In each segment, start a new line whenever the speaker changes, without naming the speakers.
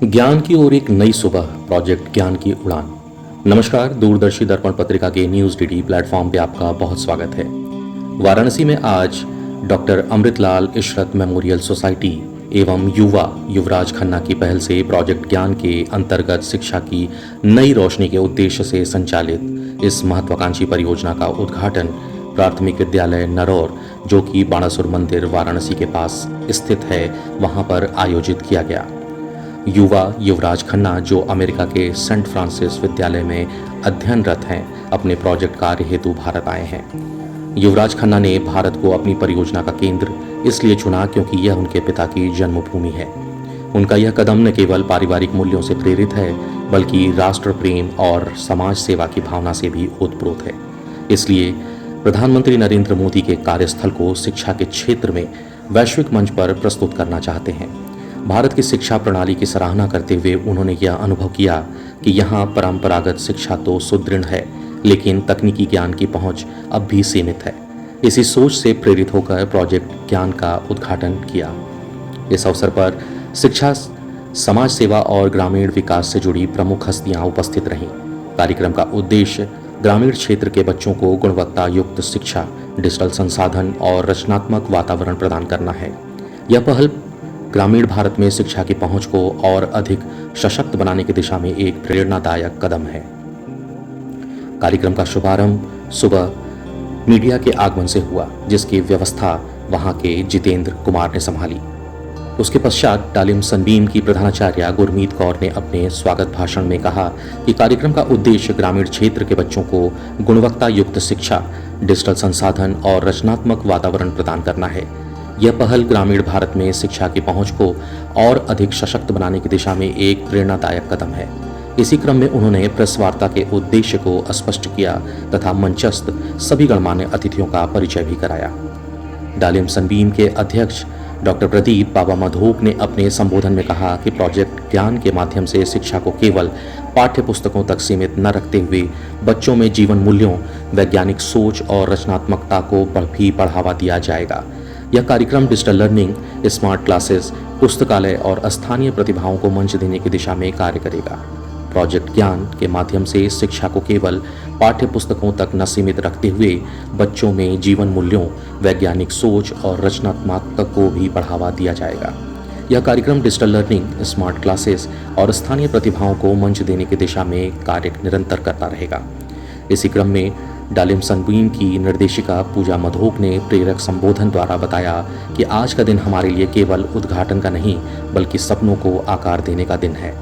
ज्ञान की ओर एक नई सुबह, प्रोजेक्ट ज्ञान की उड़ान। नमस्कार, दूरदर्शी दर्पण पत्रिका के न्यूज डीडी प्लेटफॉर्म पे आपका बहुत स्वागत है। वाराणसी में आज doctor Amritlal Ishrat memorial society एवं युवा युवराज खन्ना की पहल से प्रोजेक्ट ज्ञान के अंतर्गत शिक्षा की नई रोशनी के उद्देश्य से संचालित इस महत्वाकांक्षी परियोजना का उद्घाटन प्राथमिक विद्यालय नरौर, जो कि बाणासुर मंदिर वाराणसी के पास स्थित है, वहां पर आयोजित किया गया। युवा युवराज खन्ना, जो अमेरिका के सेंट फ्रांसिस विद्यालय में अध्ययनरत हैं, अपने प्रोजेक्ट कार्य हेतु भारत आए हैं। युवराज खन्ना ने भारत को अपनी परियोजना का केंद्र इसलिए चुना क्योंकि यह उनके पिता की जन्मभूमि है। उनका यह कदम न केवल पारिवारिक मूल्यों से प्रेरित है, बल्कि राष्ट्र प्रेम और समाज सेवा की भावना से भी ओतप्रोत है। इसलिए प्रधानमंत्री नरेंद्र मोदी के कार्यस्थल को शिक्षा के क्षेत्र में वैश्विक मंच पर प्रस्तुत करना चाहते हैं। भारत की शिक्षा प्रणाली की सराहना करते हुए उन्होंने यह अनुभव किया कि यहाँ परंपरागत शिक्षा तो सुदृढ़ है, लेकिन तकनीकी ज्ञान की पहुँच अब भी सीमित है। इसी सोच से प्रेरित होकर प्रोजेक्ट ज्ञान का उद्घाटन किया। इस अवसर पर शिक्षा, समाज सेवा और ग्रामीण विकास से जुड़ी प्रमुख हस्तियां उपस्थित रहीं। कार्यक्रम का उद्देश्य ग्रामीण क्षेत्र के बच्चों को गुणवत्ता युक्त शिक्षा, डिजिटल संसाधन और रचनात्मक वातावरण प्रदान करना है। यह पहल ग्रामीण भारत में शिक्षा की पहुंच को और अधिक सशक्त बनाने की दिशा में एक प्रेरणादायक कदम है। कार्यक्रम का शुभारंभ सुबह मीडिया के आगमन से हुआ, जिसकी व्यवस्था वहां के जितेंद्र कुमार ने संभाली। उसके पश्चात डालिम सनबीम की प्रधानाचार्य गुरमीत कौर ने अपने स्वागत भाषण में कहा कि कार्यक्रम का उद्देश्य ग्रामीण क्षेत्र के बच्चों को गुणवत्ता युक्त शिक्षा, डिजिटल संसाधन और रचनात्मक वातावरण प्रदान करना है। यह पहल ग्रामीण भारत में शिक्षा की पहुंच को और अधिक सशक्त बनाने की दिशा में एक प्रेरणादायक कदम है। इसी क्रम में उन्होंने प्रेस वार्ता के उद्देश्य को स्पष्ट किया तथा मंचस्थ सभी गणमान्य अतिथियों का परिचय भी कराया। डालिम सनबीम के अध्यक्ष डॉक्टर प्रदीप बाबा मधोक ने अपने संबोधन में कहा कि प्रोजेक्ट ज्ञान के माध्यम से शिक्षा को केवल पाठ्य पुस्तकों तक सीमित न रखते हुए बच्चों में जीवन मूल्यों, वैज्ञानिक सोच और रचनात्मकता को भी बढ़ावा दिया जाएगा। यह कार्यक्रम डिजिटल लर्निंग, स्मार्ट क्लासेस, पुस्तकालय और स्थानीय प्रतिभाओं को मंच देने की दिशा में कार्य करेगा। प्रोजेक्ट ज्ञान के माध्यम से शिक्षा को केवल पाठ्य पुस्तकों तक न सीमित रखते हुए बच्चों में जीवन मूल्यों, वैज्ञानिक सोच और रचनात्मकता को भी बढ़ावा दिया जाएगा। यह कार्यक्रम डिजिटल लर्निंग, स्मार्ट क्लासेस और स्थानीय प्रतिभाओं को मंच देने की दिशा में कार्य निरंतर करता रहेगा। इसी क्रम में डालिम सनबीम की निर्देशिका पूजा मधोक ने प्रेरक संबोधन द्वारा बताया कि आज का दिन हमारे लिए केवल उद्घाटन का नहीं, बल्कि सपनों को आकार देने का दिन है।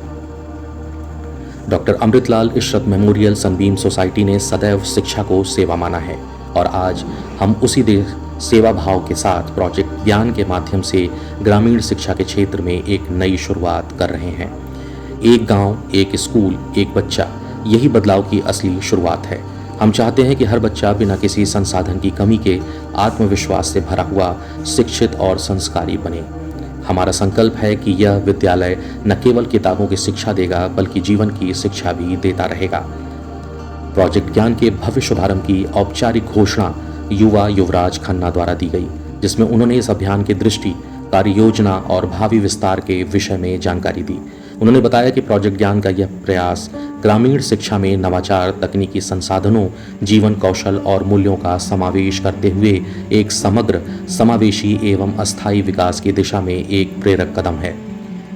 Doctor Amritlal Ishrat memorial Sunbeam society ने सदैव शिक्षा को सेवा माना है और आज हम उसी सेवा भाव के साथ प्रोजेक्ट ज्ञान के माध्यम से ग्रामीण शिक्षा के क्षेत्र में एक नई शुरुआत कर रहे हैं। एक गांव, एक स्कूल, एक बच्चा, यही बदलाव की असली शुरुआत है। हम चाहते हैं कि हर बच्चा बिना किसी संसाधन की कमी के आत्मविश्वास से भरा हुआ, शिक्षित और संस्कारी बने। हमारा संकल्प है कि यह विद्यालय न केवल किताबों की शिक्षा देगा, बल्कि जीवन की शिक्षा भी देता रहेगा। प्रोजेक्ट ज्ञान के भव्य शुभारंभ की औपचारिक घोषणा युवा युवराज खन्ना द्वारा दी गई, जिसमें उन्होंने इस अभियान की दृष्टि, कार्य योजना और भावी विस्तार के विषय में जानकारी दी। उन्होंने बताया कि प्रोजेक्ट ज्ञान का यह प्रयास ग्रामीण शिक्षा में नवाचार, तकनीकी संसाधनों, जीवन कौशल और मूल्यों का समावेश करते हुए एक समग्र, समावेशी एवं अस्थायी विकास की दिशा में एक प्रेरक कदम है।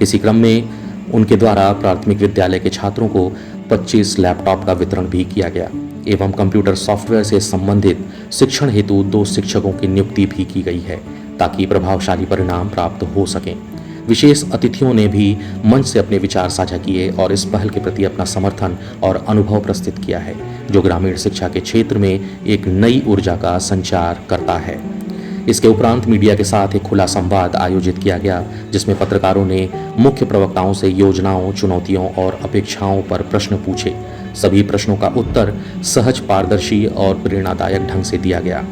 इसी क्रम में उनके द्वारा प्राथमिक विद्यालय के छात्रों को 25 लैपटॉप का वितरण भी किया गया एवं कंप्यूटर सॉफ्टवेयर से संबंधित शिक्षण हेतु 2 शिक्षकों की नियुक्ति भी की गई है, ताकि प्रभावशाली परिणाम प्राप्त हो सकें। विशेष अतिथियों ने भी मंच से अपने विचार साझा किए और इस पहल के प्रति अपना समर्थन और अनुभव प्रस्तुत किया है, जो ग्रामीण शिक्षा के क्षेत्र में एक नई ऊर्जा का संचार करता है। इसके उपरांत मीडिया के साथ एक खुला संवाद आयोजित किया गया, जिसमें पत्रकारों ने मुख्य प्रवक्ताओं से योजनाओं, चुनौतियों और अपेक्षाओं पर प्रश्न पूछे। सभी प्रश्नों का उत्तर सहज, पारदर्शी और प्रेरणादायक ढंग से दिया गया।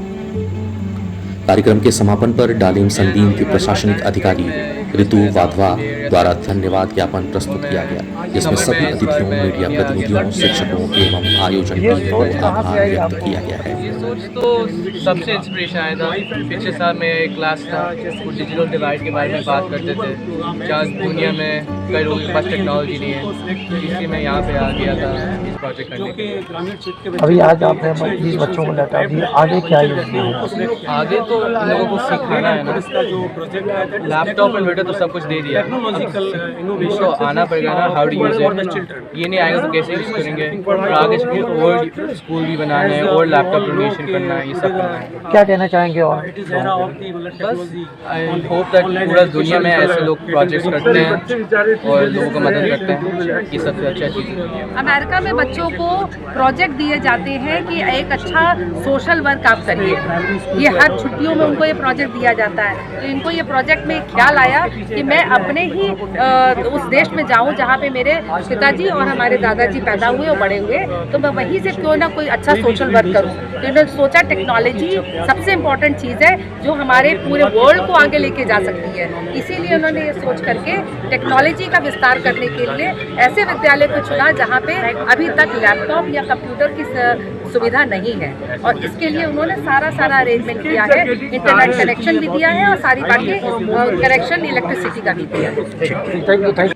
कार्यक्रम के समापन पर डालिम सनबीम की प्रशासनिक अधिकारी ऋतु वाधवा द्वारा धन्यवाद ज्ञापन प्रस्तुत किया गया, जिसमें सभी अतिथियों, मीडिया प्रतिनिधियों, शिक्षकों एवं आयोजन टीम को आभार व्यक्त किया गया है।
सोच तो सबसे इंस्पिरेशन आया था। पिछले साल में एक क्लास था, वो डिजिटल डिवाइड के बारे में बात करते थे। जहाँ दुनिया में कई लोगों के पास टेक्नोलॉजी नहीं है, इसलिए मैं यहाँ पे आ गया था इस प्रोजेक्ट करने के लिए।
अभी आज आपने 20 बच्चों को लैपटॉप दिया, आगे क्या योजना है?
आगे तो इन लोगों को सिखाना है ना, लैपटॉप और इन्वर्टर तो सब कुछ दे दिया, तो आना पड़ेगा ना हाउ टू यूज़ इट। ये नहीं आएगा तो कैसे यूज़ करेंगे, और आगे चल के और स्कूल भी बनाना है और लैपटॉप डोनेशन करना है, ये सब करना है।
क्या कहना चाहेंगे? और
बस आई होप दैट पूरा दुनिया में ऐसे लोग प्रोजेक्ट्स करते हैं और लोगों को मदद करते हैं, ये सबसे अच्छा चीज़ है।
अमेरिका में बच्चों को प्रोजेक्ट दिए जाते हैं कि एक अच्छा सोशल वर्क आप करिए, ये हर छुट्टियों में उनको ये प्रोजेक्ट दिया जाता है। तो इनको ये प्रोजेक्ट में ख्याल आया कि मैं अपने ही उस देश में जाऊं जहां पे मेरे पिताजी और हमारे दादाजी पैदा हुए और बड़े हुए, तो मैं वहीं से क्यों ना कोई अच्छा सोशल वर्क करूं। तो इन्होंने सोचा टेक्नोलॉजी सबसे इम्पोर्टेंट चीज़ है जो हमारे पूरे वर्ल्ड को आगे लेके जा सकती है, इसीलिए उन्होंने ये सोच करके टेक्नोलॉजी का विस्तार करने के लिए ऐसे विद्यालय को चुना जहाँ पे अभी तक लैपटॉप या कंप्यूटर की सुविधा नहीं है, और इसके लिए उन्होंने सारा अरेंजमेंट किया है, इंटरनेट कनेक्शन भी दिया है और सारी बाकी कनेक्शन इलेक्ट्रिसिटी का भी दिया है।
Thank you.